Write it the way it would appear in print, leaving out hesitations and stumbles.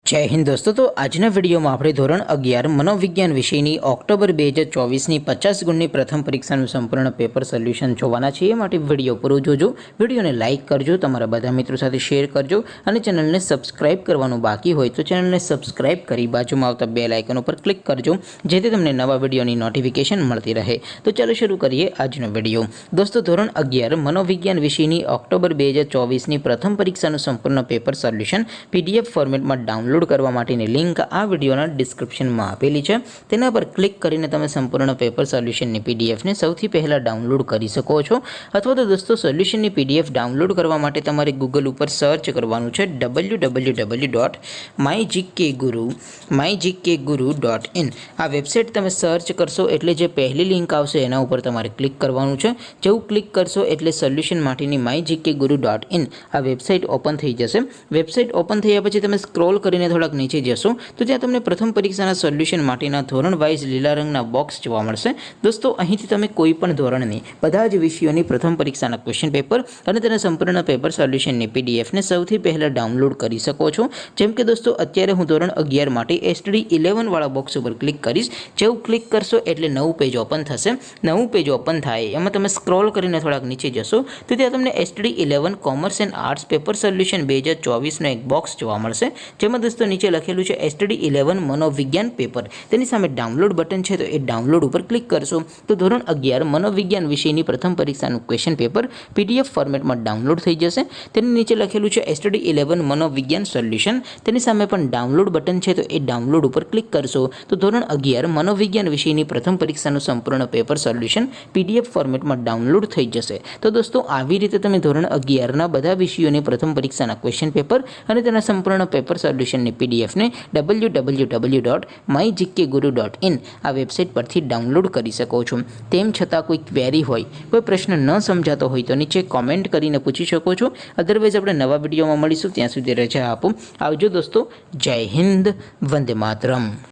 જય હિન્દ દોસ્તો। તો આજના વિડીયોમાં આપણે ધોરણ 11 મનોવિજ્ઞાન વિષયની ઓક્ટોબર 2024ની 50 ગુણની પ્રથમ પરીક્ષાનું સંપૂર્ણ પેપર સોલ્યુશન જોવાના છીએ। માટે વિડીયો પૂરો જોજો, વિડીયોને લાઇક કરજો, તમારા બધા મિત્રો સાથે શેર કરજો અને ચેનલને સબસ્ક્રાઇબ કરવાનું બાકી હોય તો ચેનલને સબસ્ક્રાઇબ કરી બાજુમાં આવતા બેલ આઇકન ઉપર ક્લિક કરજો, જેથી તમને નવા વિડીયોની નોટિફિકેશન મળતી રહે। તો ચાલો શરૂ કરીએ આજનો વિડીયો। દોસ્તો, ધોરણ 11 મનોવિજ્ઞાન વિષયની ઓક્ટોબર 2024ની પ્રથમ પરીક્ષાનું સંપૂર્ણ પેપર સોલ્યુશન PDF ફોર્મેટમાં ડાઉનલોડ કરવા માટેની લિંક આ વિડીયોના ડિસ્ક્રિપ્શનમાં આપેલી છે। તેના પર ક્લિક કરીને તમે સંપૂર્ણ પેપર સોલ્યુશનની PDF ને સૌથી પહેલા ડાઉનલોડ કરી શકો છો। અથવા તો દોસ્તો, સોલ્યુશનની PDF ડાઉનલોડ કરવા માટે તમારે ગૂગલ ઉપર સર્ચ કરવાનું છે www.mygkguru.in। આ વેબસાઇટ તમે સર્ચ કરશો એટલે જે પહેલી લિંક આવશે એના ઉપર તમારે ક્લિક કરવાનું છે। જેવું ક્લિક કરશો એટલે સોલ્યુશન માટેની mygkguru.in આ વેબસાઇટ ઓપન થઈ જશે। વેબસાઇટ ઓપન થયા પછી તમે સ્ક્રોલ કરીને થોડાક નીચે જશો તો ત્યાં તમને પ્રથમ પરીક્ષાના સોલ્યુશન માટેના ધોરણ વાઇઝ લીલા રંગના બોક્સ જોવા મળશે। દોસ્તો, અહીંથી તમે કોઈ પણ ધોરણની બધા જ વિષયોની પ્રથમ પરીક્ષાના ક્વેશ્ચન પેપર અને તેના સંપૂર્ણ પેપર સોલ્યુશનની PDF ને સૌથી પહેલાં ડાઉનલોડ કરી શકો છો। જેમ કે દોસ્તો, અત્યારે હું ધોરણ 11 માટે STD11 વાળા બોક્સ ઉપર ક્લિક કરીશ। જેવું ક્લિક કરશો એટલે નવું પેજ ઓપન થશે। નવું પેજ ઓપન થાય એમાં તમે સ્ક્રોલ કરીને થોડાક નીચે જશો તો ત્યાં તમને STD11 commerce and arts paper solution 2024નો એક બોક્સ જોવા મળશે, જેમાં દોસ્તો નીચે લખેલું છે STD11 મનોવિજ્ઞાન પેપર। તેની સામે ડાઉનલોડ બટન છે, તો એ ડાઉનલોડ ઉપર ક્લિક કરશો તો ધોરણ 11 મનોવિજ્ઞાન વિષયની પ્રથમ પરીક્ષાનું ક્વેશ્ચન પેપર PDF ફોર્મેટમાં ડાઉનલોડ થઈ જશે। તેની નીચે લખેલું છે STD11 મનોવિજ્ઞાન સોલ્યુશન। તેની સામે પણ ડાઉનલોડ બટન છે, તો એ ડાઉનલોડ ઉપર ક્લિક કરશો તો ધોરણ 11 મનોવિજ્ઞાન વિષયની પ્રથમ પરીક્ષાનું સંપૂર્ણ પેપર સોલ્યુશન PDF ફોર્મેટમાં ડાઉનલોડ થઈ જશે। તો દોસ્તો, આવી રીતે તમે ધોરણ 11ના બધા વિષયોની પ્રથમ પરીક્ષાના ક્વેશ્ચન પેપર અને તેના સંપૂર્ણ પેપર સોલ્યુશનની PDF ને www.mygkguru.in આ વેબસાઇટ પરથી ડાઉનલોડ કરી શકો છો। તેમ છતાં કોઈ ક્વેરી હોય, કોઈ પ્રશ્ન ન સમજાતો હોય તો નીચે કોમેન્ટ કરીને પૂછી શકો છો। અધરવાઇઝ આપણે નવા વિડીયોમાં મળીશું, ત્યાં સુધી રજા આપો। આવજો દોસ્તો, જય હિન્દ, વંદે માતરમ।